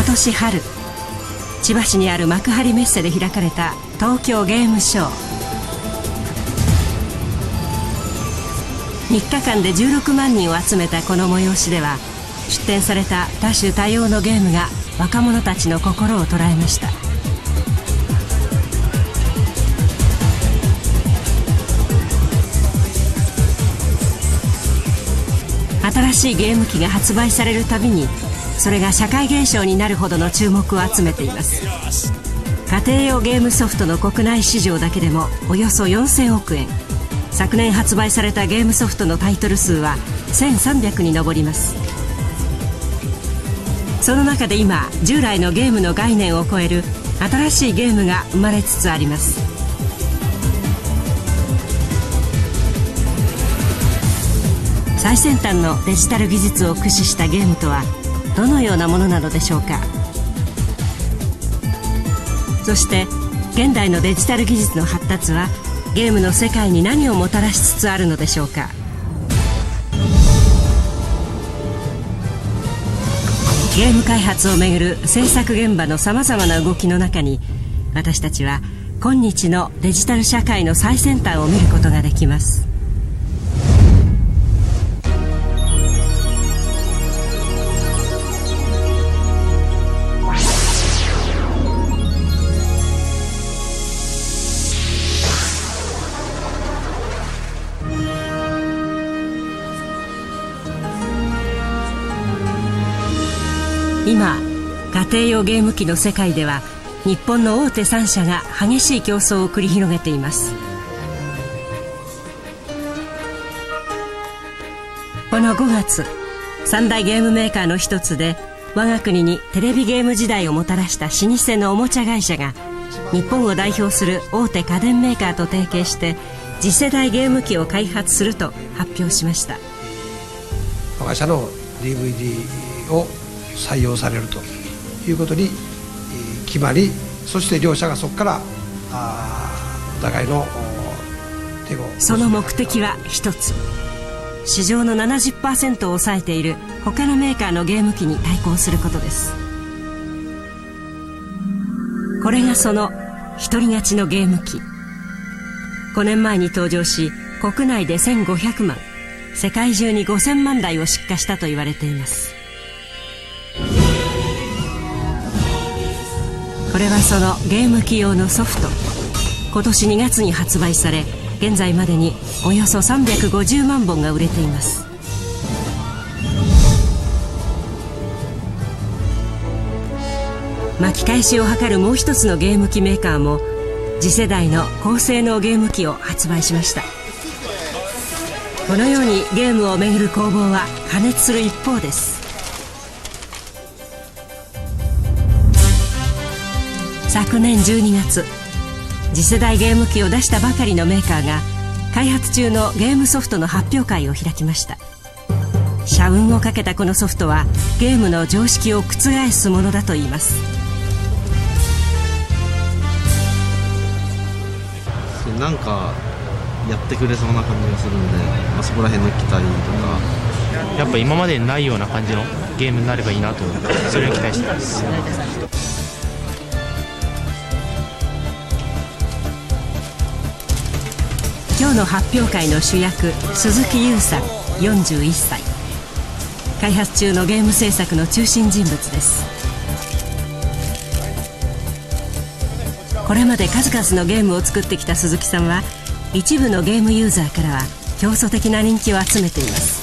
今年春、千葉市にある幕張メッセで開かれた東京ゲームショー。3日間で16万人を集めたこの催しでは、出展された多種多様のゲームが若者たちの心を捉えました。新しいゲーム機が発売されるたびに、それが社会現象になるほどの注目を集めています。家庭用ゲームソフトの国内市場だけでもおよそ4000億円。昨年発売されたゲームソフトのタイトル数は1300に上ります。その中で今、従来のゲームの概念を超える新しいゲームが生まれつつあります。最先端のデジタル技術を駆使したゲームとはどのようなものなのでしょうか。そして現代のデジタル技術の発達はゲームの世界に何をもたらしつつあるのでしょうか。ゲーム開発をめぐる制作現場のさまざまな動きの中に、私たちは今日のデジタル社会の最先端を見ることができます。今、家庭用ゲーム機の世界では日本の大手3社が激しい競争を繰り広げています。この5月、三大ゲームメーカーの一つで我が国にテレビゲーム時代をもたらした老舗のおもちゃ会社が、日本を代表する大手家電メーカーと提携して次世代ゲーム機を開発すると発表しました。我が社の DVD を採用されるということに決まり、そして両社がそこからお互いの手を。その目的は一つ、市場の 70% を抑えている他のメーカーのゲーム機に対抗することです。これがその一人勝ちのゲーム機。5年前に登場し、国内で1500万、世界中に5000万台を出荷したと言われています。これはそのゲーム機用のソフト。今年2月に発売され、現在までにおよそ350万本が売れています。巻き返しを図るもう一つのゲーム機メーカーも次世代の高性能ゲーム機を発売しました。このようにゲームをめぐる攻防は過熱する一方です。昨年12月、次世代ゲーム機を出したばかりのメーカーが開発中のゲームソフトの発表会を開きました。社運をかけたこのソフトはゲームの常識を覆すものだといいます。なんかやってくれそうな感じがするんで、そこら辺の期待とか、やっぱ今までにないような感じのゲームになればいいなと、それを期待しています。今日の発表会の主役、鈴木優さん41歳。開発中のゲーム制作の中心人物です。これまで数々のゲームを作ってきた鈴木さんは、一部のゲームユーザーからは競争的な人気を集めています。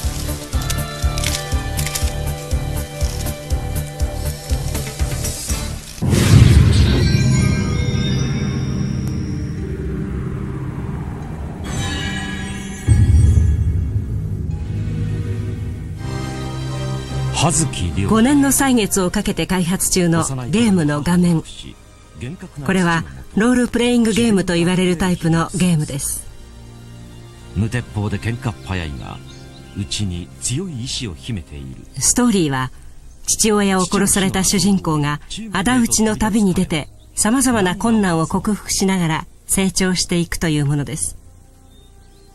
5年の歳月をかけて開発中のゲームの画面。これはロールプレイングゲームと言われるタイプのゲームです。無鉄砲で喧嘩っ早いが、内に強い意志を秘めている。ストーリーは父親を殺された主人公が仇討ちの旅に出て、さまざまな困難を克服しながら成長していくというものです。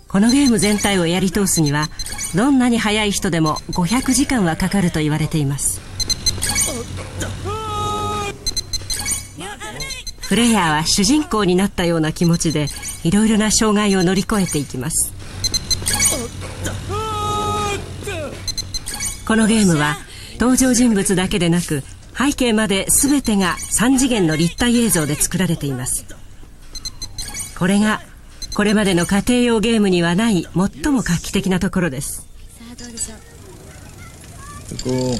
このゲーム全体をやり通すには、どんなに速い人でも500時間はかかると言われています。プレイヤーは主人公になったような気持ちでいろいろな障害を乗り越えていきます。このゲームは登場人物だけでなく背景まで全てが3次元の立体映像で作られています。これがこれまでの家庭用ゲームにはない最も画期的なところです。さあどうでしょう。ここを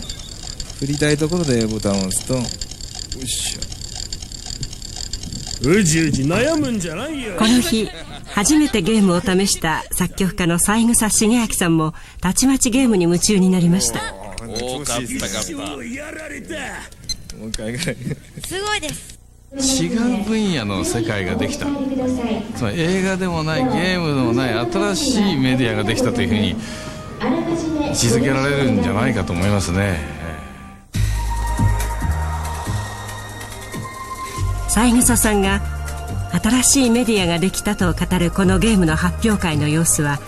振りたいところでボタンを押すと、よいしょ。うじうじ悩むんじゃないよ。この日初めてゲームを試した作曲家の三枝茂明さんもたちまちゲームに夢中になりました。もう一回ぐらいすごいです。違う分野の世界ができた。その映画でもないゲームでもない新しいメディアができたというふうに位置づけられるんじゃないかと思いますね。三枝さんが新しいメディアができたと語るこのゲームの発表会の様子は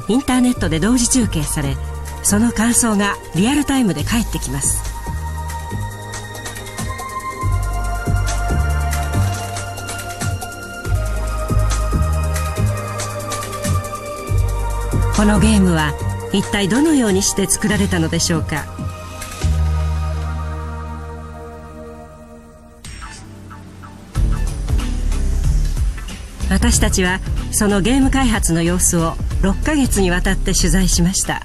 インターネットで同時中継され、その感想がリアルタイムで返ってきます。このゲームは一体どのようにして作られたのでしょうか。私たちはそのゲーム開発の様子を6ヶ月にわたって取材しました。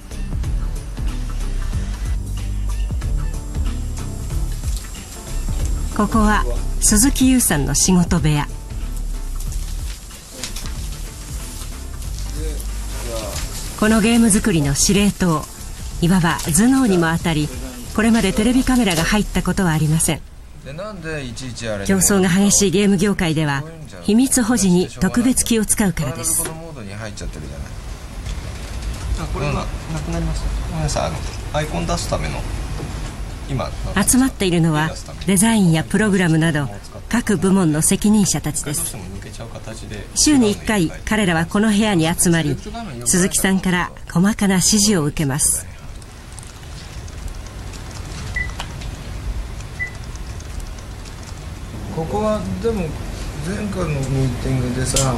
ここは鈴木優さんの仕事部屋。このゲーム作りの司令塔、いわば頭脳にもあたり、これまでテレビカメラが入ったことはありません。競争が激しいゲーム業界では秘密保持に特別気を使うからです。これがなくなりました。ごめんなさい、アイコン出すための集まっているのはデザインやプログラムなど各部門の責任者たちです。週に1回彼らはこの部屋に集まり、鈴木さんから細かな指示を受けます。ここはでも前回のミーティングでさ、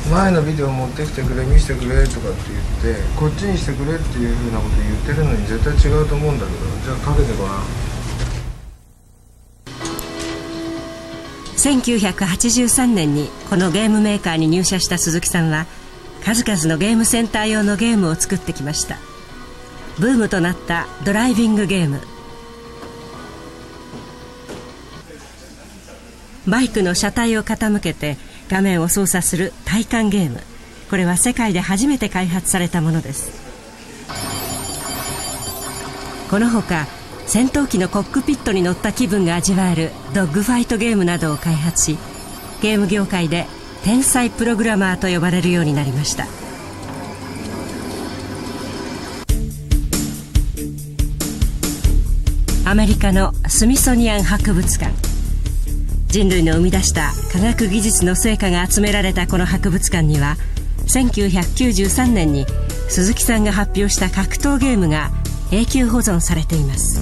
前のビデオ持ってきてくれ、見せてくれとかって言って、こっちにしてくれっていうふうなこと言ってるのに絶対違うと思うんだけど、じゃあかけてごらん。1983年にこのゲームメーカーに入社した鈴木さんは数々のゲームセンター用のゲームを作ってきました。ブームとなったドライビングゲーム、バイクの車体を傾けて画面を操作する体感ゲーム、これは世界で初めて開発されたものです。このほか戦闘機のコックピットに乗った気分が味わえるドッグファイトゲームなどを開発し、ゲーム業界で天才プログラマーと呼ばれるようになりました。アメリカのスミソニアン博物館、人類の生み出した科学技術の成果が集められたこの博物館には、1993年に鈴木さんが発表した格闘ゲームが永久保存されています。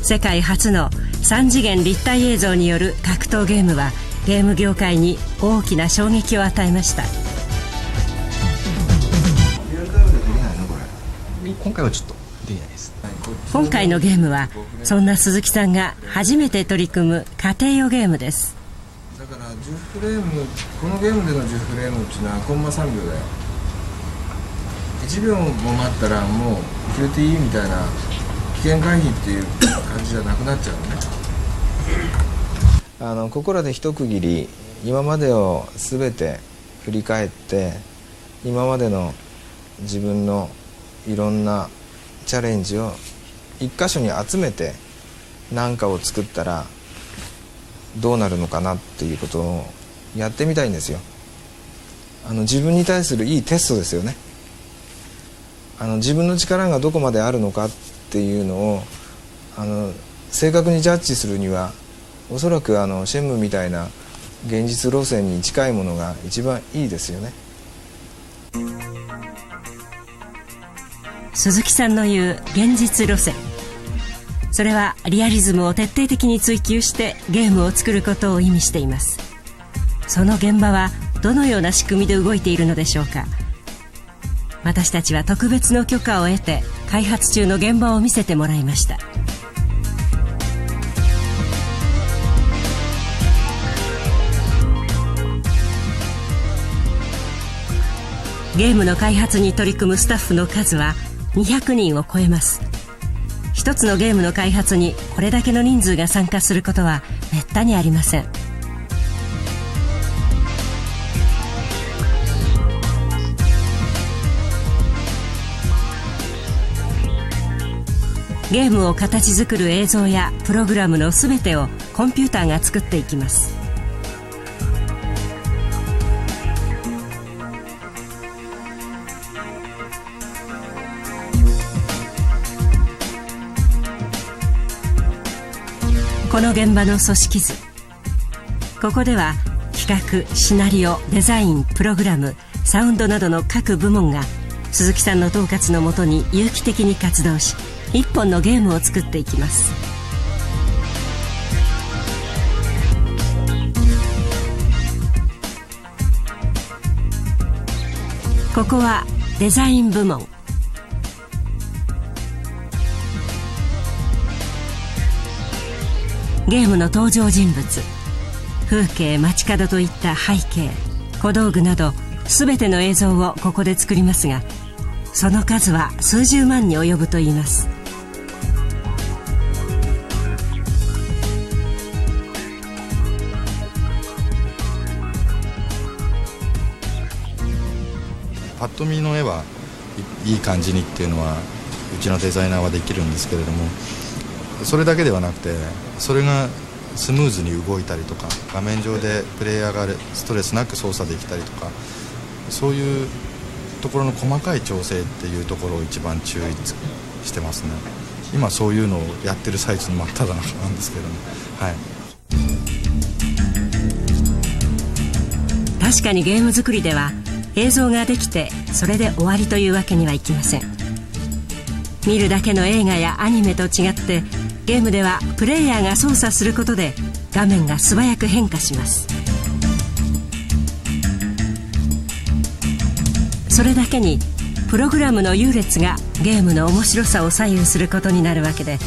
世界初の3次元立体映像による格闘ゲームはゲーム業界に大きな衝撃を与えました。今回はちょっとできないです。今回のゲームはそんな鈴木さんが初めて取り組む家庭用ゲームです。だから10フレーム、このゲームでの10フレームっていうのはコンマ3秒だよ。1秒も待ったらもう消えていいみたいな危険回避っていう感じじゃなくなっちゃうのね。ここらで一区切り、今までを全て振り返って、今までの自分のいろんなチャレンジを一箇所に集めて何かを作ったらどうなるのかなっていうことをやってみたいんですよ。自分に対するいいテストですよね。自分の力がどこまであるのかっていうのを正確にジャッジするには、おそらくシェンムみたいな現実路線に近いものが一番いいですよね。鈴木さんの言う現実路線、それはリアリズムを徹底的に追求してゲームを作ることを意味しています。その現場はどのような仕組みで動いているのでしょうか。私たちは特別の許可を得て開発中の現場を見せてもらいました。ゲームの開発に取り組むスタッフの数は200人を超えます。一つのゲームの開発にこれだけの人数が参加することはめったにありません。ゲームを形作る映像やプログラムのすべてをコンピューターが作っていきます。この現場の組織図、ここでは企画、シナリオ、デザイン、プログラム、サウンドなどの各部門が鈴木さんの統括のもとに有機的に活動し、一本のゲームを作っていきます。ここはデザイン部門。ゲームの登場人物、風景、街角といった背景、小道具など全ての映像をここで作りますが、その数は数十万に及ぶといいます。パッと見の絵はいい感じにっていうのはうちのデザイナーはできるんですけれども、それだけではなくて、それがスムーズに動いたりとか、画面上でプレイヤーがストレスなく操作できたりとか、そういうところの細かい調整っていうところを一番注意してますね。今そういうのをやってる最中の真っ只中なんですけども、はい。確かにゲーム作りでは映像ができてそれで終わりというわけにはいきません。見るだけの映画やアニメと違って、ゲームではプレイヤーが操作することで画面が素早く変化します。それだけにプログラムの優劣がゲームの面白さを左右することになるわけで、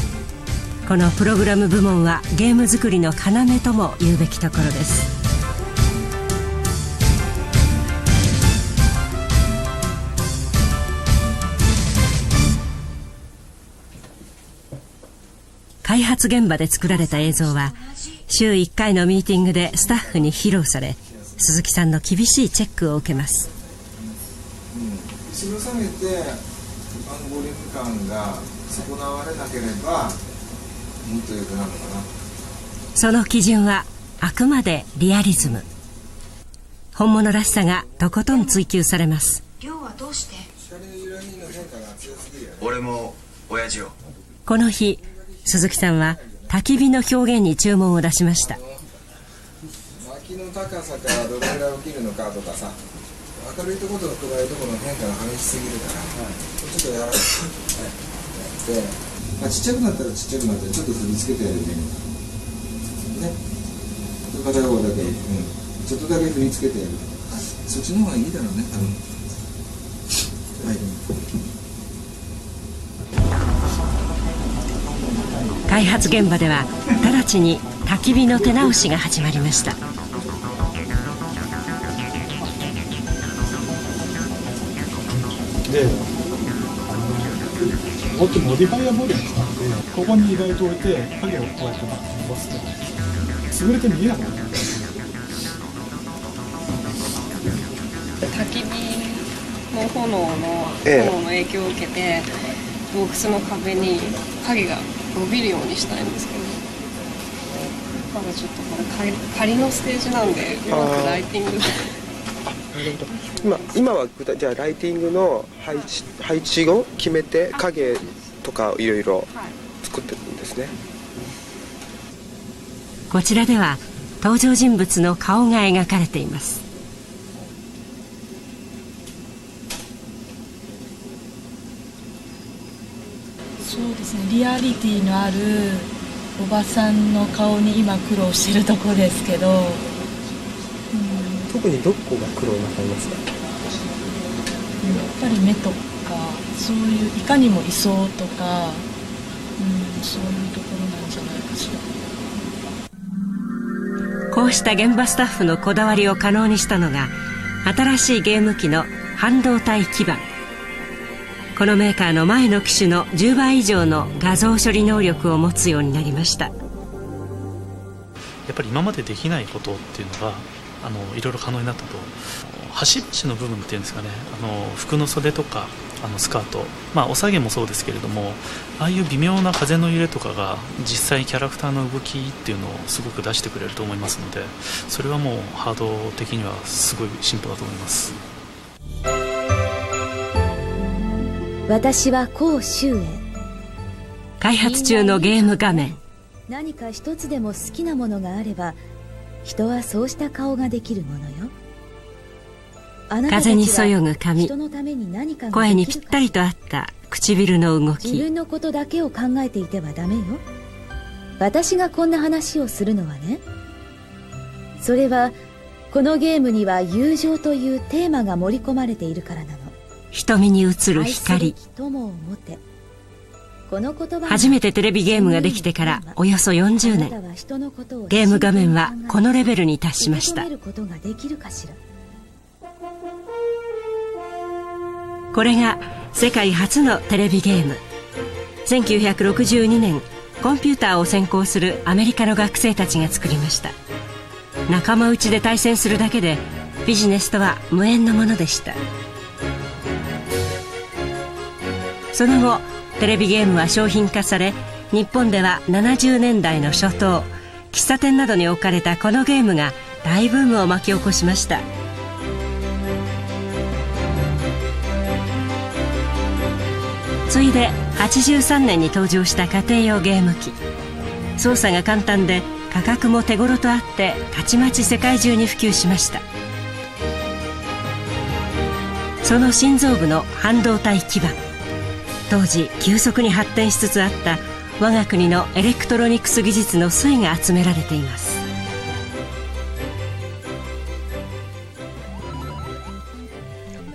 このプログラム部門はゲーム作りの要とも言うべきところです。開発現場で作られた映像は週1回のミーティングでスタッフに披露され、鈴木さんの厳しいチェックを受けます。後ろ下げてボリューム感が損なわれなければもっと良くなるのかな。その基準はあくまでリアリズム。本物らしさがとことん追求されます。量はどうして？俺も親父を。この日、鈴木さんは焚き火の表現に注文を出しました。薪の高さからどれぐらい起きるのかとかさ、明るいところと暗いところの変化が激しすぎるから、ちょっとやらかくやって、ちっちゃくなったらちっちゃくなってちょっと振り付けてやるね。片方だけ、ちょっとだけ振り付けてやる。そっちの方がいいだろうね、多分。はい。開発現場では直ちに焚き火の手直しが始まりました。で、もっとモディファイアボディを使って、ここに意外と置いて影をこうやって伸ばすと潰れて見えなくなる。焚き火の炎の影響を受けて、洞窟の壁に影が伸びるようにしたいんですけど、まだちょっとこれ仮のステージなんでうまくライティングで。今はじゃあライティングの配置を決めて影とかいろいろ作ってるんですね。こちらでは登場人物の顔が描かれています。そうですね、リアリティのあるおばさんの顔に今苦労してるとこですけど、特にどこが苦労なさいますか？やっぱり目とかそういういかにもいそうとか、そういうところなんじゃないかしら。こうした現場スタッフのこだわりを可能にしたのが新しいゲーム機の半導体基板。このメーカーの前の機種の10倍以上の画像処理能力を持つようになりました。やっぱり今までできないことっていうのがいろいろ可能になったと。端々の部分っていうんですかね、服の袖とかスカート、お下げもそうですけれども、ああいう微妙な風の揺れとかが実際キャラクターの動きっていうのをすごく出してくれると思いますので、それはもうハード的にはすごい進歩だと思います。私は高周へ。開発中のゲーム画面。何か一つでも好きなものがあれば、人はそうした顔ができるものよ。風にそよぐ髪、声にぴったりと合った唇の動き。自分のことだけを考えていてはダメよ。私がこんな話をするのはね、それはこのゲームには友情というテーマが盛り込まれているからなの。瞳に映る光。初めてテレビゲームができてからおよそ40年、ゲーム画面はこのレベルに達しました。これが世界初のテレビゲーム。1962年、コンピューターを専攻するアメリカの学生たちが作りました。仲間内で対戦するだけでビジネスとは無縁のものでした。その後、テレビゲームは商品化され、日本では70年代の初頭、喫茶店などに置かれたこのゲームが大ブームを巻き起こしました。次いで83年に登場した家庭用ゲーム機。操作が簡単で価格も手頃とあってたちまち世界中に普及しました。その心臓部の半導体基板、当時急速に発展しつつあった我が国のエレクトロニクス技術の粋が集められています。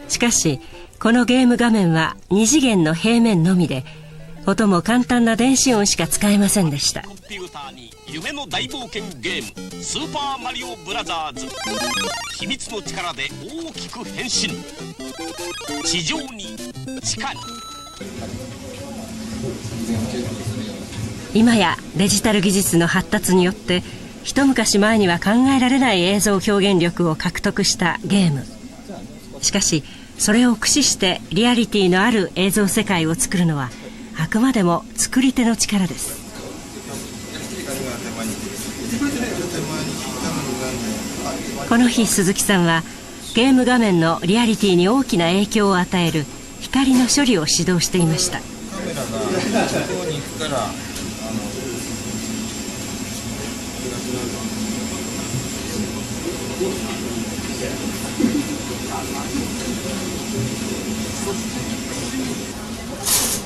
しかしこのゲーム画面は2次元の平面のみで、音も簡単な電子音しか使えませんでした。コンピューターに夢の大冒険ゲーム、スーパーマリオブラザーズ。秘密の力で大きく変身。地上に地下に。今やデジタル技術の発達によって一昔前には考えられない映像表現力を獲得したゲーム。しかしそれを駆使してリアリティのある映像世界を作るのはあくまでも作り手の力です。この日鈴木さんはゲーム画面のリアリティに大きな影響を与える光の処理を指導していました。カメラが向こうに行くから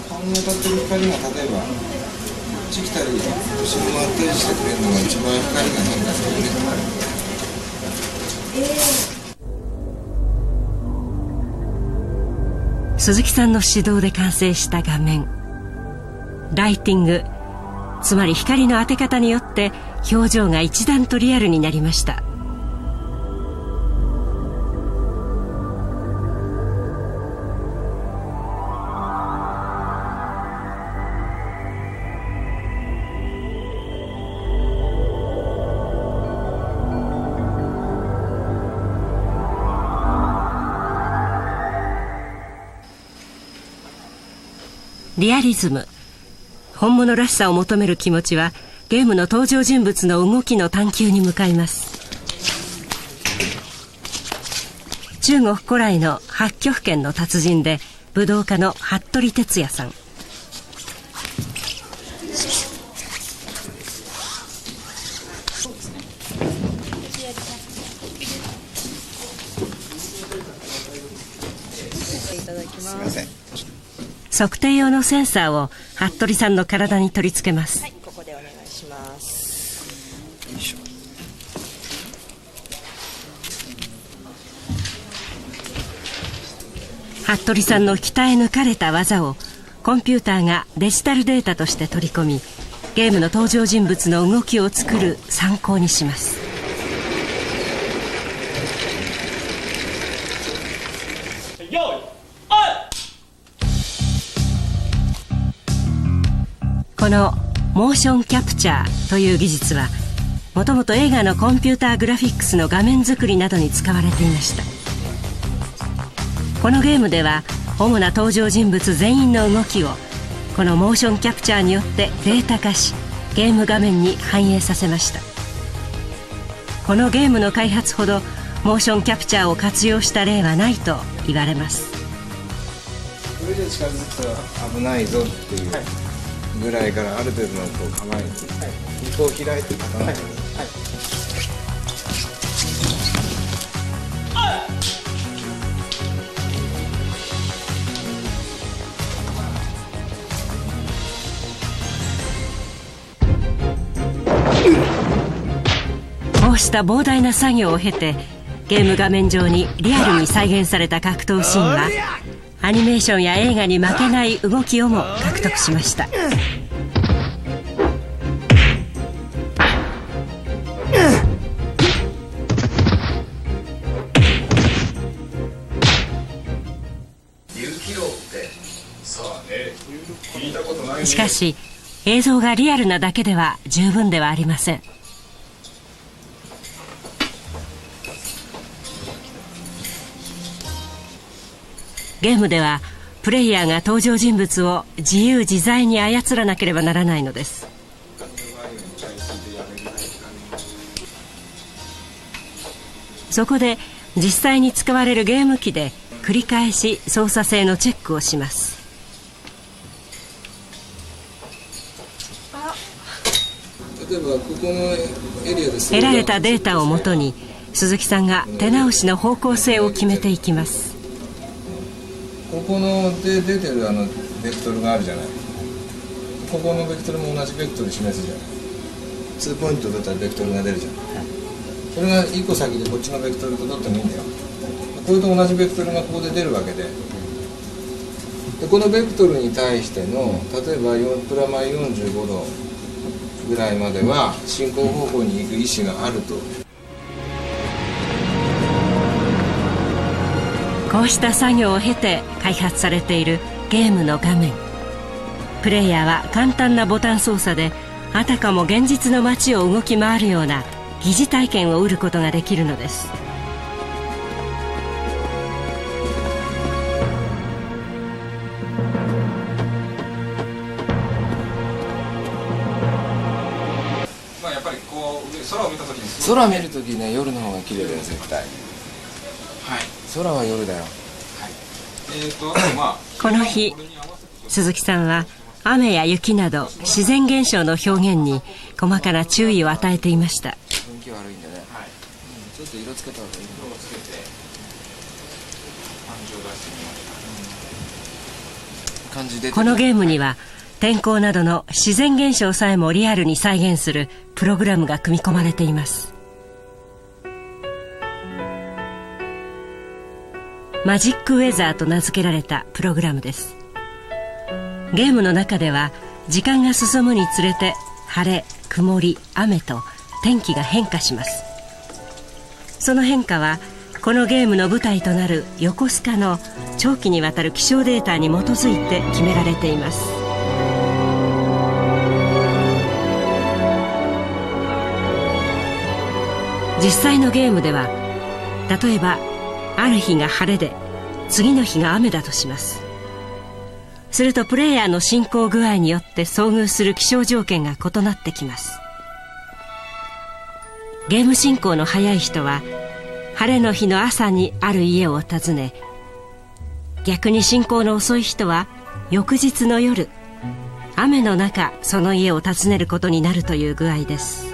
顔に当たってる光が例えばこっち来たり後ろ回ったりしてくれるのが一番光が変化するね。鈴木さんの指導で完成した画面、ライティング、つまり光の当て方によって表情が一段とリアルになりました。リアリズム、本物らしさを求める気持ちはゲームの登場人物の動きの探求に向かいます。中国古来の八極拳の達人で武道家の服部哲也さん。測定用のセンサーを服部さんの体に取り付けます。はい、ここでお願いします。よいしょ。服部さんの鍛え抜かれた技をコンピューターがデジタルデータとして取り込み、ゲームの登場人物の動きを作る参考にします。このモーションキャプチャーという技術は、もともと映画のコンピューターグラフィックスの画面作りなどに使われていました。このゲームでは主な登場人物全員の動きをこのモーションキャプチャーによってデータ化し、ゲーム画面に反映させました。このゲームの開発ほどモーションキャプチャーを活用した例はないと言われます。これ以上近づくと危ないぞっていうぐらいからある程度のこう構えに、こう開いて立たないように、こうした膨大な作業を経て、ゲーム画面上にリアルに再現された格闘シーンはアニメーションや映画に負けない動きをも獲得しました。しかし映像がリアルなだけでは十分ではありません。ゲームではプレイヤーが登場人物を自由自在に操らなければならないのです。そこで実際に使われるゲーム機で繰り返し操作性のチェックをします。例えばここのエリアです。得られたデータをもとに鈴木さんが手直しの方向性を決めていきます。ここので出てるベクトルがあるじゃない。ここのベクトルも同じベクトル示すじゃない。2ポイントだったらベクトルが出るじゃん。それが1個先でこっちのベクトルと取ってもいいんだよ。これと同じベクトルがここで出るわけで、このベクトルに対しての例えばプラマイ45度ぐらいまでは進行方向に行く意思があると。こうした作業を経て開発されているゲームの画面。プレイヤーは簡単なボタン操作であたかも現実の街を動き回るような疑似体験を得ることができるのです。やっぱりこう空を見た時に空見る時ね、夜の方が綺麗だよ絶対。はい。空は夜だよ。はい。この日鈴木さんは雨や雪など自然現象の表現に細かな注意を与えていました。雰囲気悪いんでね、ちょっと色つけた方がいい。色つけて感じで。このゲームには天候などの自然現象さえもリアルに再現するプログラムが組み込まれています。マジックウェザーと名付けられたプログラムです。ゲームの中では時間が進むにつれて晴れ、曇り、雨と天気が変化します。その変化はこのゲームの舞台となる横須賀の長期にわたる気象データに基づいて決められています。実際のゲームでは例えばある日が晴れで次の日が雨だとします。するとプレイヤーの進行具合によって遭遇する気象条件が異なってきます。ゲーム進行の早い人は晴れの日の朝にある家を訪ね、逆に進行の遅い人は翌日の夜雨の中その家を訪ねることになるという具合です。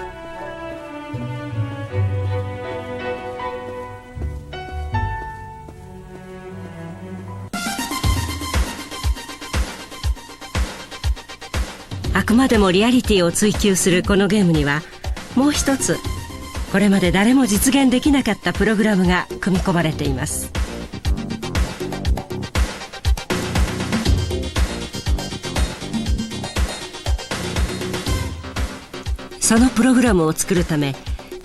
あくまでもリアリティを追求するこのゲームにはもう一つこれまで誰も実現できなかったプログラムが組み込まれています。そのプログラムを作るため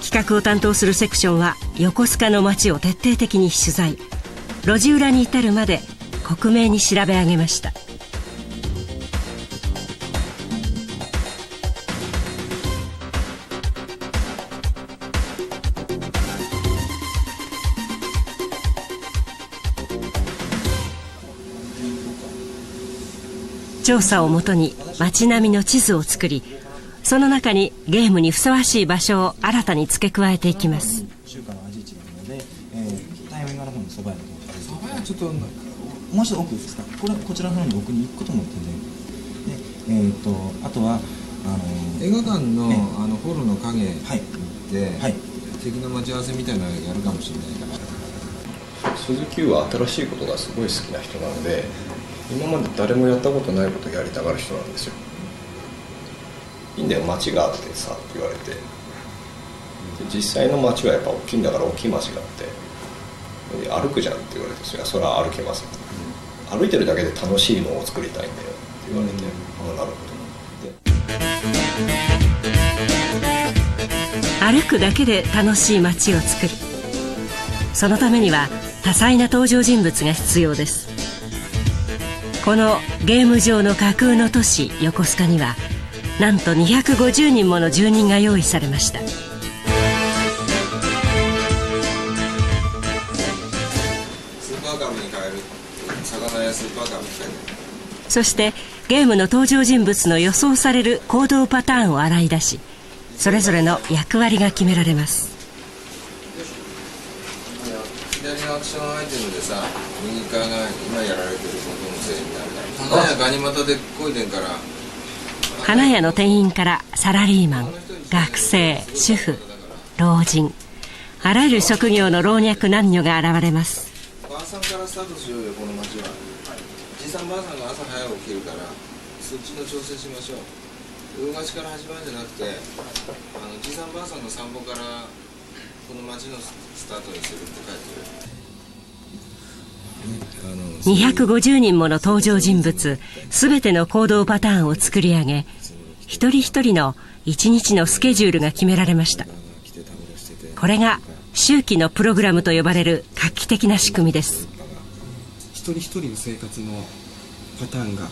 企画を担当するセクションは横須賀の街を徹底的に取材、路地裏に至るまで克明に調べ上げました。調査をもとに街並みの地図を作り、その中にゲームにふさわしい場所を新たに付け加えていきます。中華の味市なので、対面側の方の蕎麦屋の方、蕎麦屋ちょっともう一度奥ですか。こちらの方に奥に行くことも全然。で、あとは映画館のホールの影で、敵の待ち合わせみたいなのやるかもしれないから。鈴木は新しいことがすごい好きな人なので、今まで誰もやったことないことをやりたがる人なんですよ。いいんだよ、街があってさって言われて、で実際の街はやっぱ大きいんだから大きい街があって、歩くじゃんって言われて、それは歩けますよ、歩いてるだけで楽しいのを作りたいんだよって言われて、ああなるほど。歩くだけで楽しい街を作る、そのためには多彩な登場人物が必要です。このゲーム上の架空の都市横須賀にはなんと250人もの住人が用意されました。スーパーカブに変える、魚やスーパーカブに変える。そしてゲームの登場人物の予想される行動パターンを洗い出し、それぞれの役割が決められます。左のアクションアイテムでさ、右側が今やられてることのせいになる。花やガニ股でこいでんから。花屋の店員からサラリーマン、学生、主婦、老人、あらゆる職業の老若男女が現れます。ばあさんからスタートしようよ、この街は。じいさんばあさんが朝早く起きるから、そっちの調整しましょう。魚河岸から始まるんじゃなくて、じいさんばあさんの散歩からこの街のスタートにするって書いてる。250人もの登場人物すべての行動パターンを作り上げ、一人一人の一日のスケジュールが決められました。これが周期のプログラムと呼ばれる画期的な仕組みです。一人一人の生活のパターンが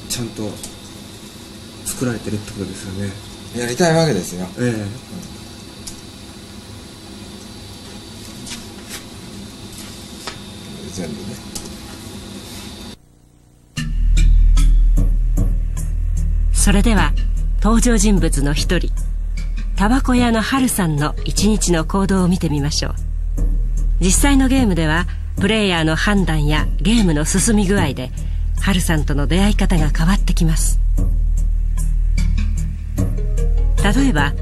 ちゃんと作られてるってことですよね。やりたいわけですよ。全部ね。それでは登場人物の一人、タバコ屋のハルさんの一日の行動を見てみましょう。実際のゲームではプレイヤーの判断やゲームの進み具合でハルさんとの出会い方が変わってきます。例えば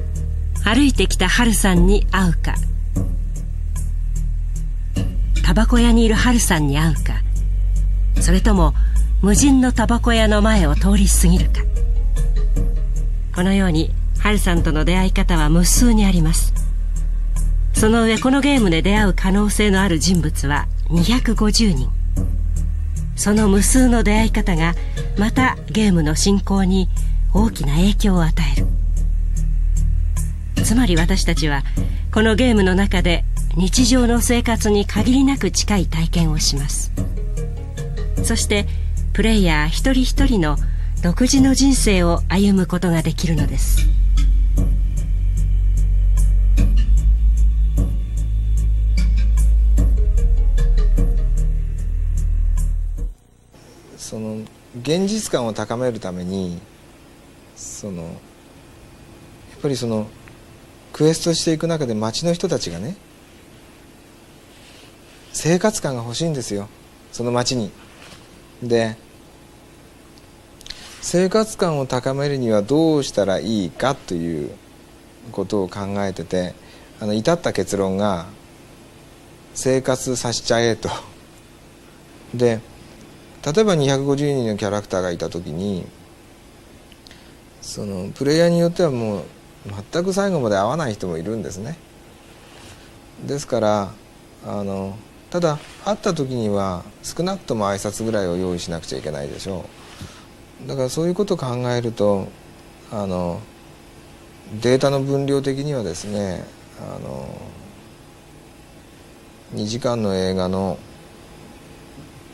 歩いてきたハルさんに会うか、タバコ屋にいるハルさんに会うか、それとも無人のタバコ屋の前を通り過ぎるか。このようにハルさんとの出会い方は無数にあります。その上このゲームで出会う可能性のある人物は250人。その無数の出会い方がまたゲームの進行に大きな影響を与える。つまり私たちはこのゲームの中で日常の生活に限りなく近い体験をします。そしてプレイヤー一人一人の独自の人生を歩むことができるのです。その現実感を高めるためにやっぱりクエストしていく中で街の人たちがね、生活感が欲しいんですよ、その街に。で生活感を高めるにはどうしたらいいかということを考えてて、至った結論が生活させちゃえと。で例えば250人のキャラクターがいた時にそのプレイヤーによってはもう全く最後まで合わない人もいるんですね。ですからただ会った時には少なくとも挨拶ぐらいを用意しなくちゃいけないでしょう。だからそういうことを考えるとデータの分量的にはですね2時間の映画の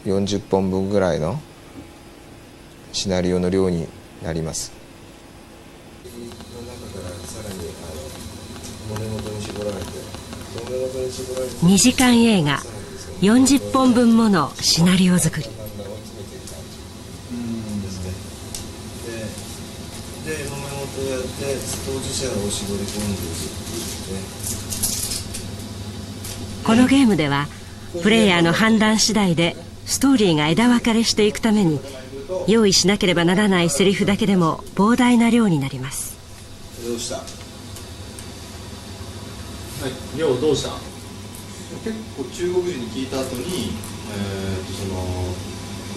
40本分ぐらいのシナリオの量になります。2時間映画40本分ものシナリオ作り。で野目元をやって当事者を絞り込んでいく。このゲームではプレイヤーの判断次第でストーリーが枝分かれしていくために、用意しなければならないセリフだけでも膨大な量になります。どうした？量どうした？結構中国人に聞いた後に、その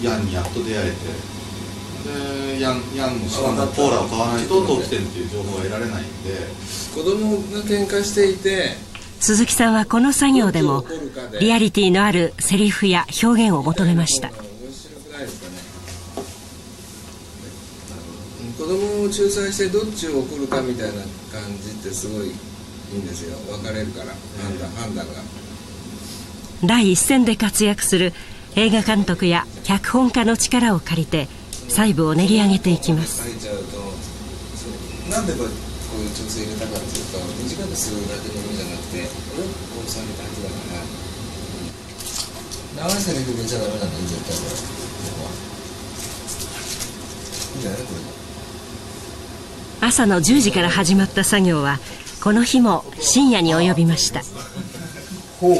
ヤンにやっと出会えて、でヤンもしかもコーラを買わないと起きてるっていう情報が得られないんで、子供が喧嘩していて、鈴木さんはこの作業でもリアリティのあるセリフや表現を求めました。面白くないですかね。子供を仲裁してどっちを怒るかみたいな感じってすごいいいんですよ。分かれるから判断が。第一線で活躍する映画監督や脚本家の力を借りて細部を練り上げていきます。書いちゃうと、なんでこういう調整入れたかっていうと、短くするだけのものじゃなくて、こう下げたはずだから、長いセリフ入れちゃダメなんだよ、絶対これ。いいんじゃないこれ。朝の10時から始まった作業はこの日も深夜に及びました。ほう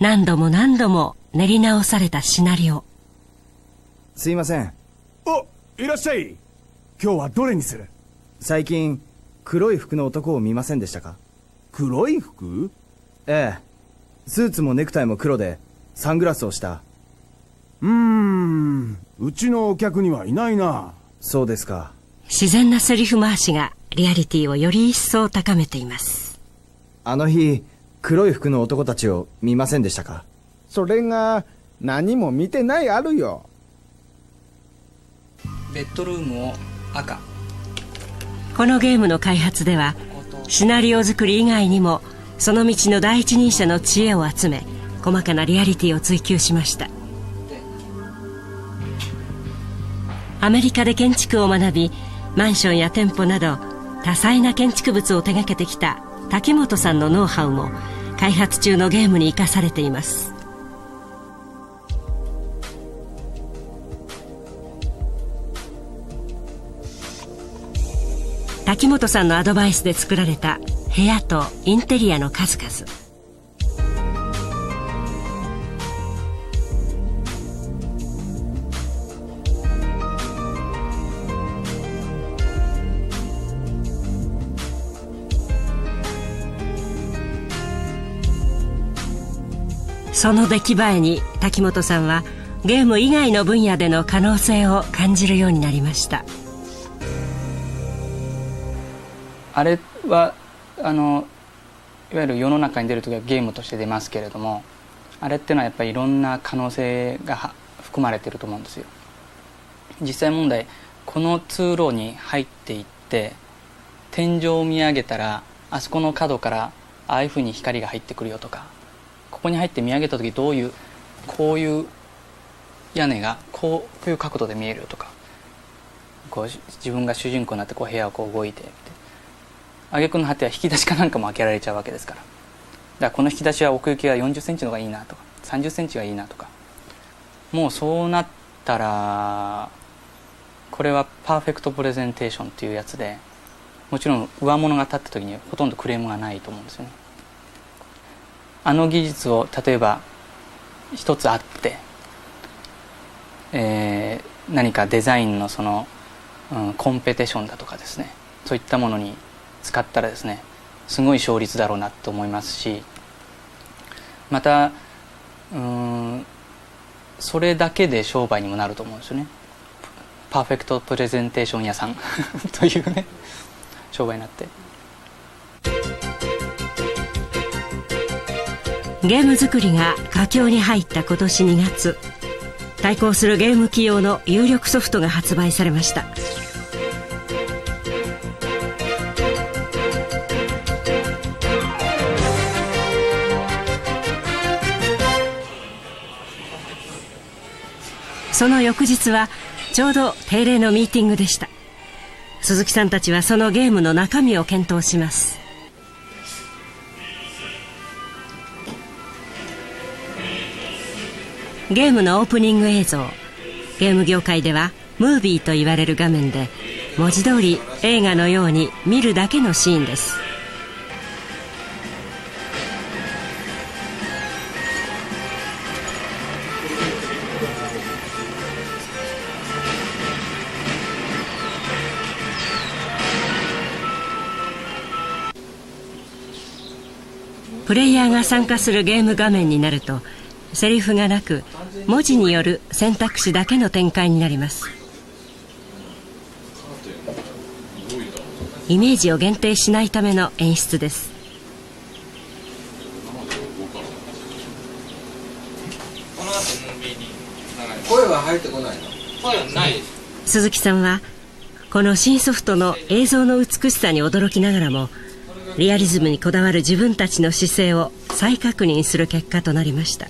何度も何度も練り直されたシナリオ。すいません。お、いらっしゃい。今日はどれにする？最近黒い服の男を見ませんでしたか？黒い服？ええ、スーツもネクタイも黒でサングラスをした。うちのお客にはいないな。そうですか。自然なセリフ回しがリアリティをより一層高めています。あの日黒い服の男たちを見ませんでしたか？それが何も見てないあるよ。ベッドルームを赤。このゲームの開発ではシナリオ作り以外にもその道の第一人者の知恵を集め、細かなリアリティを追求しました。アメリカで建築を学び、マンションや店舗など多彩な建築物を手掛けてきた滝本さんのノウハウも開発中のゲームに生かされています。滝本さんのアドバイスで作られた部屋とインテリアの数々。その出来栄えに滝本さんはゲーム以外の分野での可能性を感じるようになりました。あれはいわゆる世の中に出るときはゲームとして出ますけれども、あれっていうのはやっぱりいろんな可能性が含まれていると思うんですよ。実際問題、この通路に入っていって天井を見上げたらあそこの角からああいうふうに光が入ってくるよとか、ここに入って見上げた時こういう屋根がこういう角度で見えるよとか、こう自分が主人公になってこう部屋をこう動いて挙句の果ては引き出しかなんかも開けられちゃうわけですから、だからこの引き出しは奥行きが40センチの方がいいなとか30センチがいいなとか、もうそうなったらこれはパーフェクトプレゼンテーションっていうやつで、もちろん上物が立った時にほとんどクレームがないと思うんですよね。あの技術を例えば一つあって、何かデザインのコンペティションだとかですね、そういったものに使ったらですね、すごい勝率だろうなと思いますし、またそれだけで商売にもなると思うんですよね。パーフェクトプレゼンテーション屋さんというね商売になって。ゲーム作りが佳境に入った今年2月、対抗するゲーム機用の有力ソフトが発売されました。その翌日はちょうど定例のミーティングでした。鈴木さんたちはそのゲームの中身を検討します。ゲームのオープニング映像、ゲーム業界ではムービーと言われる画面で、文字通り映画のように見るだけのシーンです。プレイヤーが参加するゲーム画面になると、セリフがなく文字による選択肢だけの展開になります。イメージを限定しないための演出です。声は入ってこないの？声はないです。鈴木さんはこの新ソフトの映像の美しさに驚きながらも、リアリズムにこだわる自分たちの姿勢を再確認する結果となりました。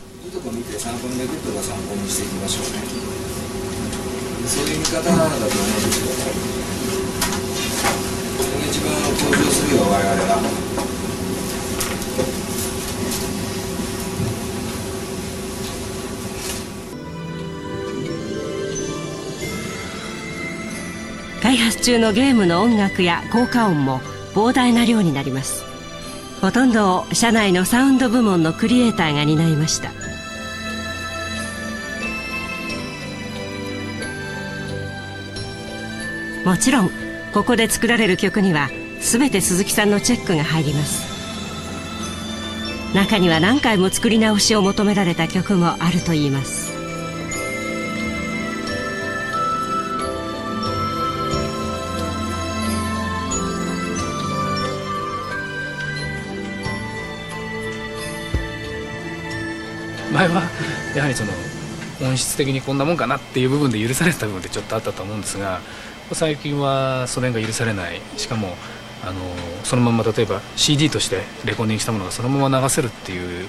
見て参考にできるとか参考にしていきましょうね。そういう見方だと思うんですよ。それが一番向上するよ、我々が。開発中のゲームの音楽や効果音も膨大な量になります。ほとんどを社内のサウンド部門のクリエイターが担いました。もちろんここで作られる曲には全て鈴木さんのチェックが入ります。中には何回も作り直しを求められた曲もあるといいます。前はやはりその音質的にこんなもんかなっていう部分で許されてた部分ってちょっとあったと思うんですが、最近はそれが許されない。しかもそのまま例えば CD としてレコーディングしたものがそのまま流せるっていう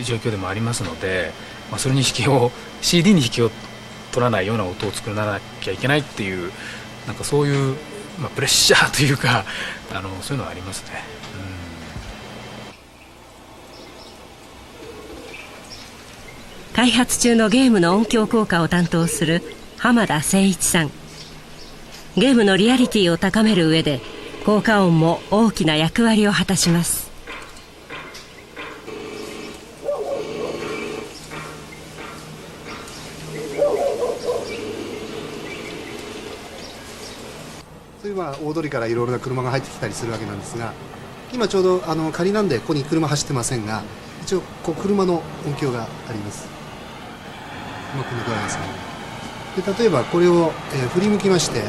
状況でもありますので、それにCD に引きを取らないような音を作らなきゃいけないっていう、なんかそういう、プレッシャーというかそういうのはありますね。開発中のゲームの音響効果を担当する浜田誠一さん。ゲームのリアリティを高める上で効果音も大きな役割を果たします。そういう大通りからいろいろな車が入ってきたりするわけなんですが、今ちょうど仮なんでここに車走ってませんが、一応車の音響があります。このぐらいですね。で例えばこれを、振り向きまして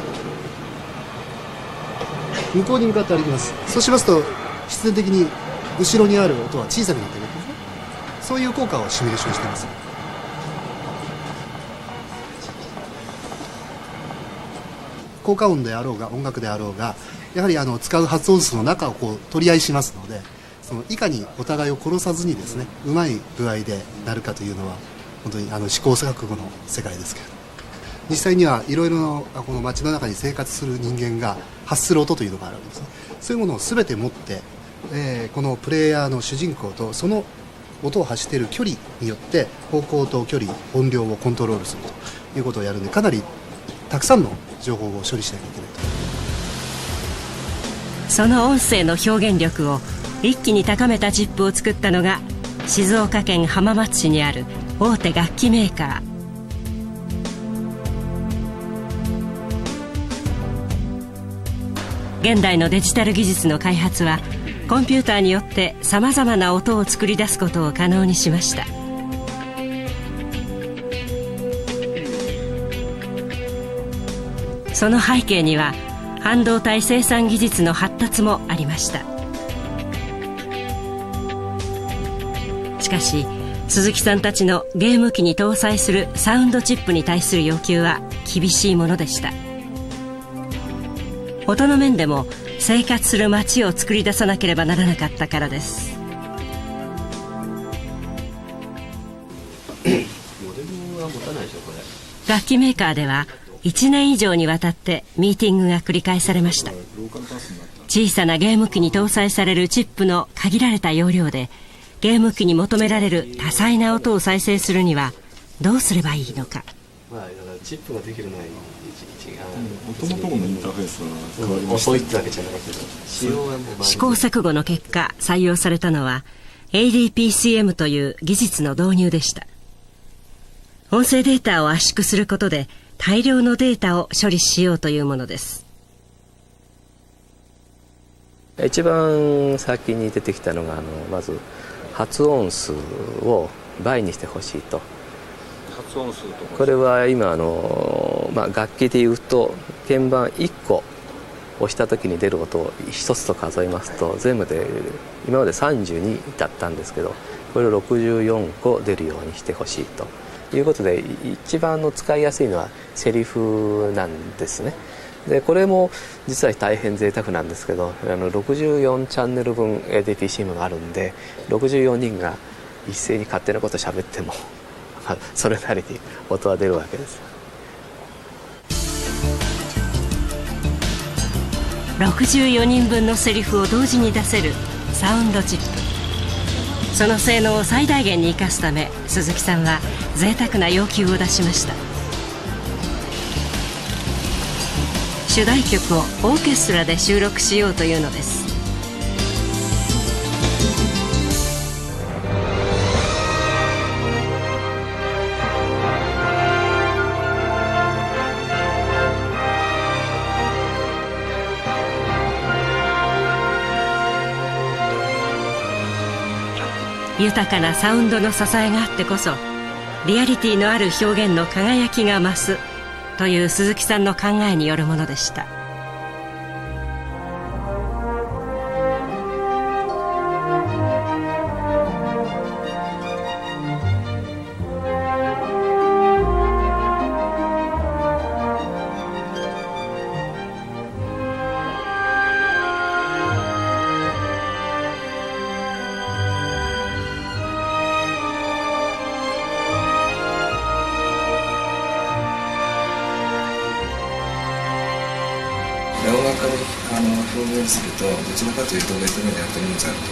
向こうに向かって歩きます。そうしますと必然的に後ろにある音は小さくなっていくんですね。そういう効果をシミュレーションしています。効果音であろうが音楽であろうが、やはり使う発音数の中を取り合いしますので、いかにお互いを殺さずにですね、うまい具合でなるかというのは本当に試行錯誤の世界ですけれど、実際にはいろいろなこの街の中に生活する人間が発する音というのがあるわけですね。そういうものを全て持って、このプレイヤーの主人公とその音を発している距離によって方向と距離、音量をコントロールするということをやるので、かなりたくさんの情報を処理しなきゃいけないと。その音声の表現力を一気に高めたチップを作ったのが静岡県浜松市にある大手楽器メーカー。現代のデジタル技術の開発はコンピューターによってさまざまな音を作り出すことを可能にしました。その背景には半導体生産技術の発達もありました。しかし鈴木さんたちのゲーム機に搭載するサウンドチップに対する要求は厳しいものでした。音の面でも生活する街を作り出さなければならなかったからです。楽器メーカーでは1年以上にわたってミーティングが繰り返されました。小さなゲーム機に搭載されるチップの限られた容量でゲーム機に求められる多彩な音を再生するにはどうすればいいのか。チップができるのは元々のインターフェースは変わりました。遅いってだけじゃなくて仕様はもう試行錯誤の結果採用されたのは ADPCM という技術の導入でした。音声データを圧縮することで大量のデータを処理しようというものです。一番先に出てきたのがまず発音数を倍にしてほしいと。発音数とこれは今楽器でいうと鍵盤1個押した時に出る音を1つと数えますと全部で今まで32だったんですけど、これを64個出るようにしてほしいということで、一番使いやすいのはセリフなんですね。でこれも実は大変贅沢なんですけど、64チャンネル分 ADPCM があるんで、64人が一斉に勝手なことを喋ってもそれなりに音は出るわけです。64人分のセリフを同時に出せるサウンドチップ、その性能を最大限に生かすため鈴木さんは贅沢な要求を出しました。主題曲をオーケストラで収録しようというのです。豊かなサウンドの支えがあってこそリアリティのある表現の輝きが増すという鈴木さんの考えによるものでした。音楽で表現するとどちらかというとベートーベンであってモーツァルト、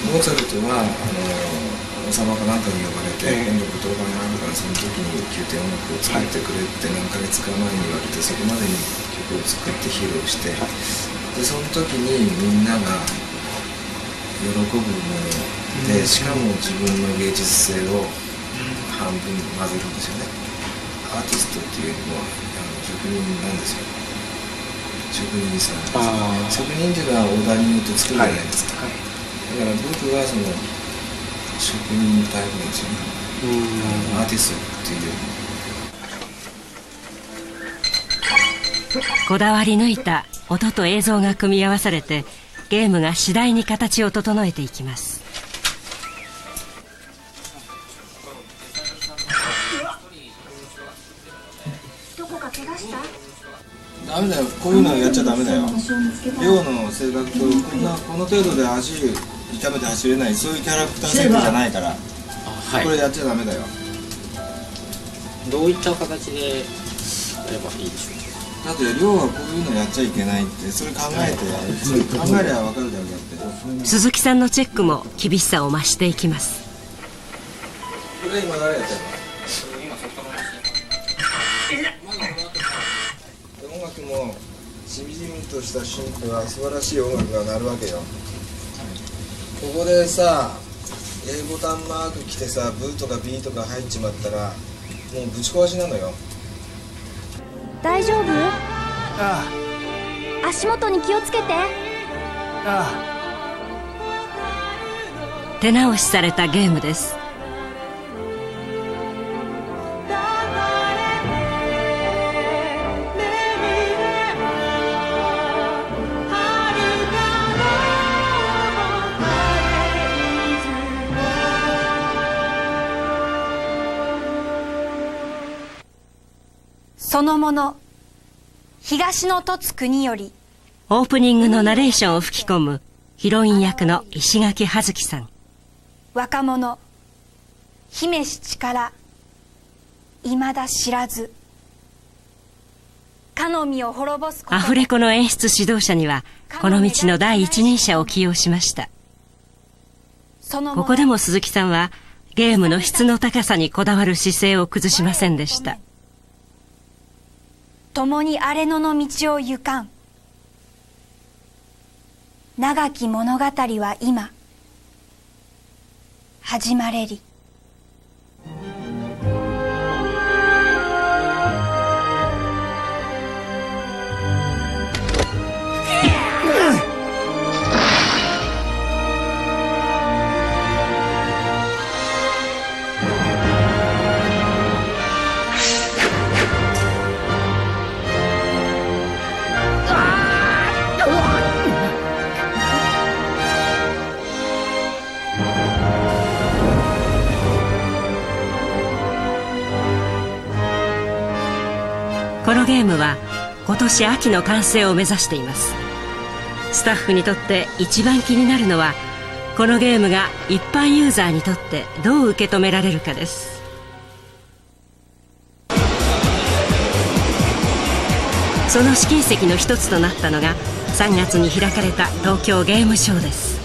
モーツァルトは王様かなんかに呼ばれて権力当番があるからその時に宮廷音楽を作ってくれって何ヶ月か前に言われて、そこまでに曲を作って披露して、でその時にみんなが喜ぶもので、しかも自分の芸術性を半分混ぜるんですよね。アーティストっていうのは職人なんですよ。職人さん、職人っていうのはオーダーによって作るじゃないですか、だから僕はその職人タイプなんですよね、アーティストっていうよりこだわり抜いた音と映像が組み合わされてゲームが次第に形を整えていきます。どこか怪我した？ダメだよ、こういうのやっちゃダメだよ。寮の性格とこの程度で足痛めて走れない、そういうキャラクター設定じゃないから、これやっちゃダメだよ。どういった形でやればいいでしょうか。だって寮はこういうのやっちゃいけないって、それ考えてやる、それ考えれば分かるだけだって。鈴木さんのチェックも厳しさを増していきます。これ今誰やってるの？音楽もしみじみとしたシンクは素晴らしい音楽が鳴るわけよ。ここでさ A ボタンマーク来てさ、ブーとか B とか入っちまったらもうぶち壊しなのよ。大丈夫？ああ。足元に気をつけて。ああ。手直しされたゲームです。そのもの東の凸つ国より。オープニングのナレーションを吹き込むヒロイン役の石垣葉月さん。若者姫し力いまだ知らず、かのみを滅ぼすこと。アフレコの演出指導者にはこの道の第一人者を起用しました。ここでも鈴木さんはゲームの質の高さにこだわる姿勢を崩しませんでした。共に荒れ野の道を行かん。長き物語は今始まれり。このゲームは今年秋の完成を目指しています。スタッフにとって一番気になるのは、このゲームが一般ユーザーにとってどう受け止められるかです。その試金石の一つとなったのが3月に開かれた東京ゲームショウです。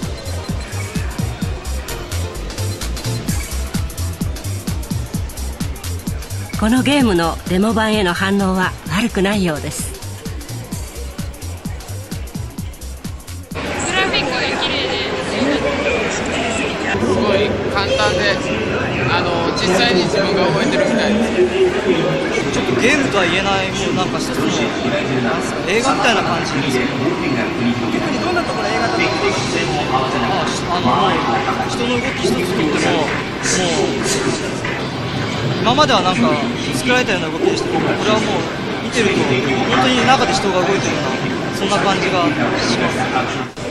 このゲームのデモ版への反応は悪くないようです。グラフィックが綺麗ですごい簡単で、実際に自分が覚えてるみたいです。ちょっとゲームとは言えない、もうなんか一つの映画みたいな感じですけど、逆にどんなところ映画とか人の動き一つとっても、もう今まではなんか作られたような動きでしたけど、これはもう見てると本当に中で人が動いてるような、そんな感じがします。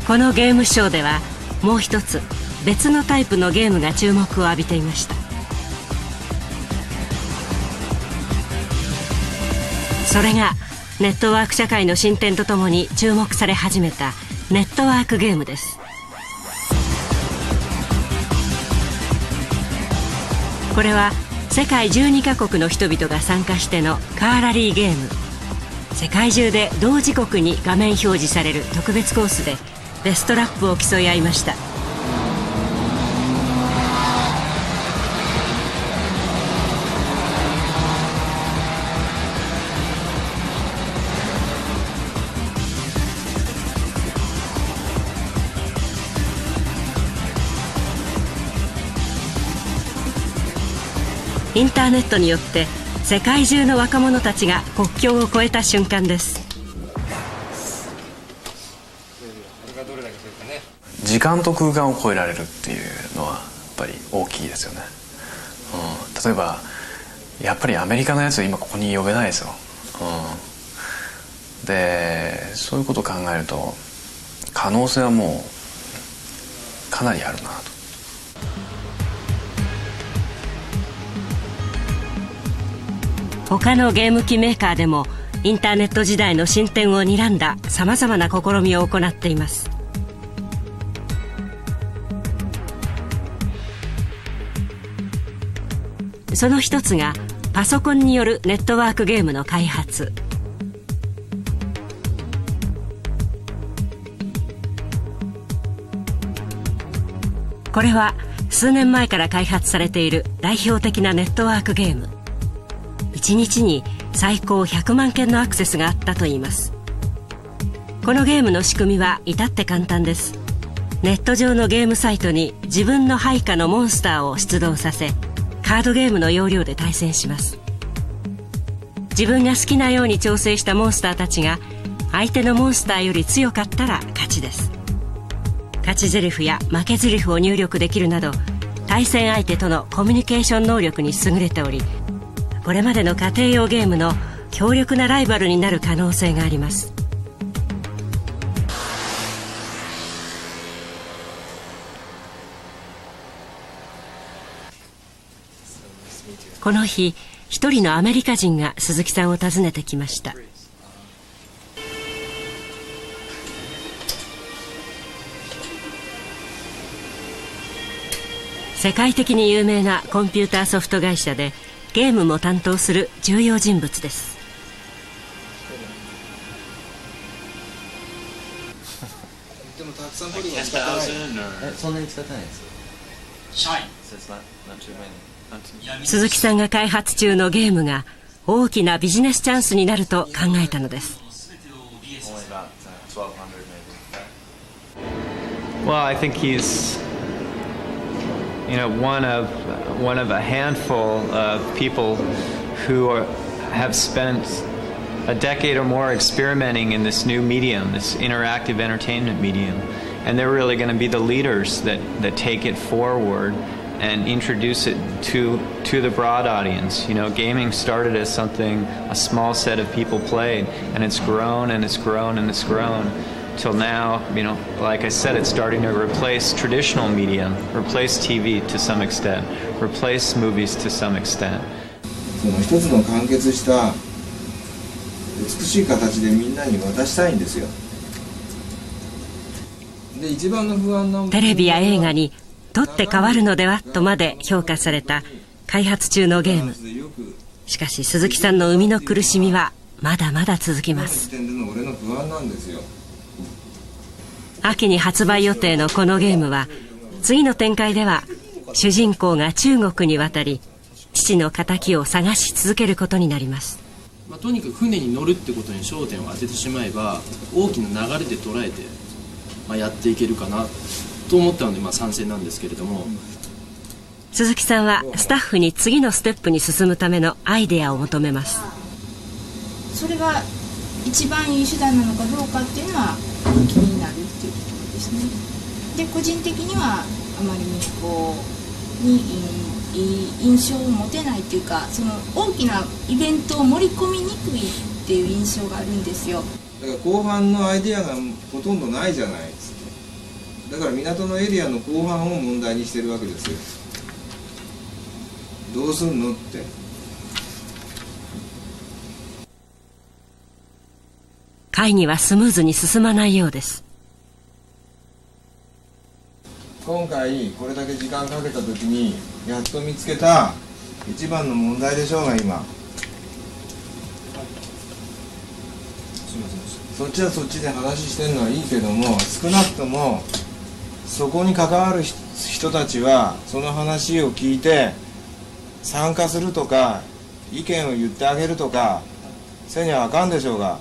このゲームショーではもう一つ別のタイプのゲームが注目を浴びていました。それがネットワーク社会の進展とともに注目され始めたネットワークゲームです。これは世界12カ国の人々が参加してのカーラリーゲーム。世界中で同時刻に画面表示される特別コースでベストラップを競い合いました。インターネットによって世界中の若者たちが国境を越えた瞬間です。時間と空間を超えられるっていうのはやっぱり大きいですよね。例えばやっぱりアメリカのやつは今ここに呼べないですよ。でそういうことを考えると可能性はもうかなりあるなと。他のゲーム機メーカーでもインターネット時代の進展を睨んださまざまな試みを行っています。その一つがパソコンによるネットワークゲームの開発。これは数年前から開発されている代表的なネットワークゲーム。1日に最高100万件のアクセスがあったといいます。このゲームの仕組みは至って簡単です。ネット上のゲームサイトに自分の配下のモンスターを出動させ、カードゲームの要領で対戦します。自分が好きなように調整したモンスターたちが相手のモンスターより強かったら勝ちです。勝ち台詞や負け台詞を入力できるなど、対戦相手とのコミュニケーション能力に優れており、これまでの家庭用ゲームの強力なライバルになる可能性があります。この日、一人のアメリカ人が鈴木さんを訪ねてきました。世界的に有名なコンピューターソフト会社でゲームも担当する重要人物です。でもたくさんポリゴン使ってない。そんなに使ってないです。鈴木さんが開発中のゲームが大きなビジネスチャンスになると考えたのです。Well, I think he's, one of a handful of people who have spent a decade or more experimenting in this new medium, this interactive entertainment medium, and they're really going to be the leaders that take it forward and introduce it to the broad audience. Gaming started as something a small set of people played, and it's grown and it's grown and it's grown till now. Like I said, it's starting to replace traditional media, replace TV to some extent, replace movies to some extent. その一つの完結した美しい形でみんなに渡したいんですよ。で、一番の不安なテレビや映画にとって変わるのではとまで評価された開発中のゲーム。しかし鈴木さんの生みの苦しみはまだまだ続きます。秋に発売予定のこのゲームは、次の展開では主人公が中国に渡り父の仇を探し続けることになります。とにかく船に乗るってことに焦点を当ててしまえば大きな流れで捉えて、やっていけるかなと思ったので、賛成なんですけれども、鈴木さんはスタッフに次のステップに進むためのアイデアを求めます。それが一番いい手段なのかどうかっていうのは気になるっていうことですね。で、個人的にはあまりにいい印象を持てないっていうか、その大きなイベントを盛り込みにくいっていう印象があるんですよ。だから後半のアイデアがほとんどないじゃないですか。だから港のエリアの後半を問題にしてるわけですよ。どうすんのって。会議はスムーズに進まないようです。今回これだけ時間かけた時にやっと見つけた一番の問題でしょうが今。そっちはそっちで話してるのはいいけども、少なくともそこに関わる人たちはその話を聞いて参加するとか意見を言ってあげるとかせにはあかんでしょうが、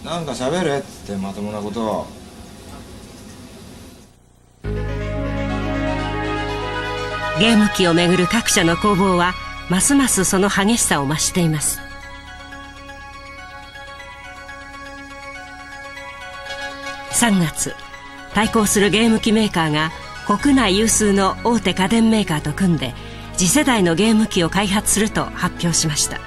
なんか喋れってまともなことを。ゲーム機をめぐる各社の攻防はますますその激しさを増しています。3月、対抗するゲーム機メーカーが国内有数の大手家電メーカーと組んで次世代のゲーム機を開発すると発表しました。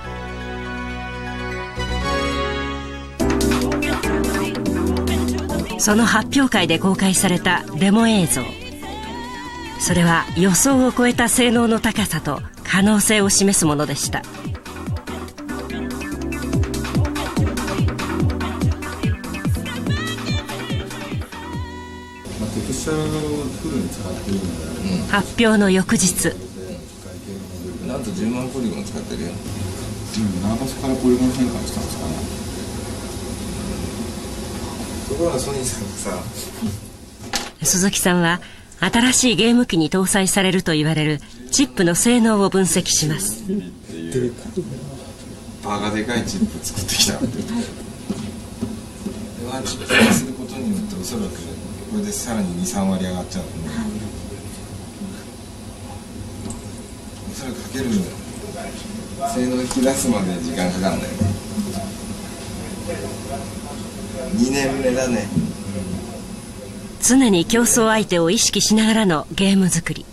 その発表会で公開されたデモ映像、それは予想を超えた性能の高さと可能性を示すものでした。テクスチャーをフルに使っているのであれば、発表の翌日、なんと10万ポリゴン使ってるよ。何場所からポリゴン変換したんですかね。ところがソニーさんがさ、鈴木さんは新しいゲーム機に搭載されると言われるチップの性能を分析します。バカでかいチップ作ってきた。ワンチップにすることによっておそらくこれでさらに 2,3 割上がっちゃうので、おそらくかける性能を引き出すまで時間かかんない。2年目だね。常に競争相手を意識しながらのゲーム作り。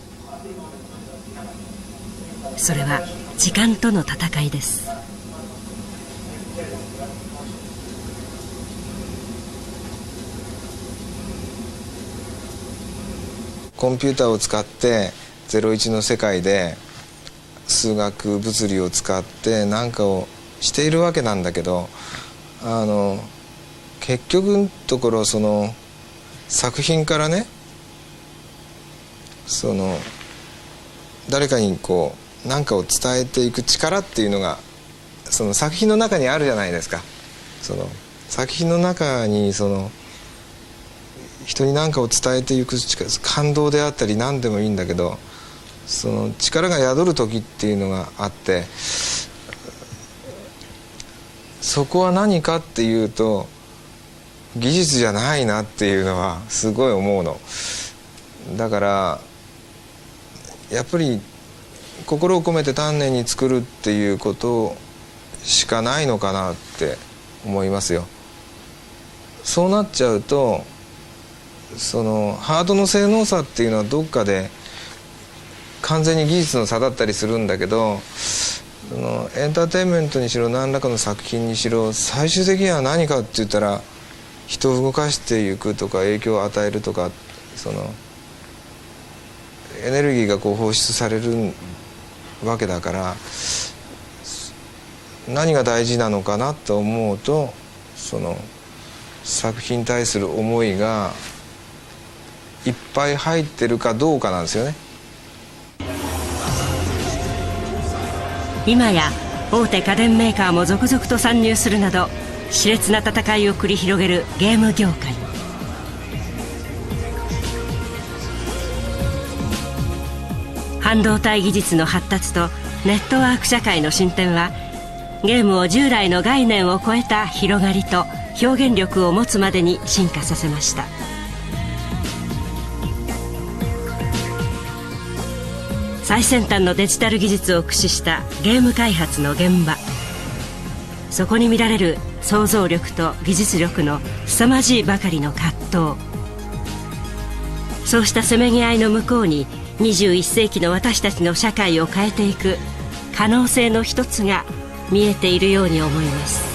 それは時間との戦いです。コンピューターを使って01の世界で数学物理を使って何かをしているわけなんだけど、結局のところその作品からね、その誰かにこう何かを伝えていく力っていうのがその作品の中にあるじゃないですか。その作品の中にその人に何かを伝えていく力、感動であったり何でもいいんだけど、その力が宿る時っていうのがあって、そこは何かっていうと技術じゃないなっていうのはすごい思うの。だからやっぱり心を込めて丹念に作るっていうことしかないのかなって思いますよ。そうなっちゃうとそのハードの性能差っていうのはどっかで完全に技術の差だったりするんだけど、そのエンターテインメントにしろ何らかの作品にしろ最終的には何かって言ったら人を動かしていくとか影響を与えるとか、そのエネルギーがこう放出されるわけだから、何が大事なのかなと思うと、その作品に対する思いがいっぱい入ってるかどうかなんですよね。今や大手家電メーカーも続々と参入するなど熾烈な戦いを繰り広げるゲーム業界。半導体技術の発達とネットワーク社会の進展はゲームを従来の概念を超えた広がりと表現力を持つまでに進化させました。最先端のデジタル技術を駆使したゲーム開発の現場、そこに見られる想像力と技術力の凄まじいばかりの葛藤、そうしたせめぎ合いの向こうに21世紀の私たちの社会を変えていく可能性の一つが見えているように思います。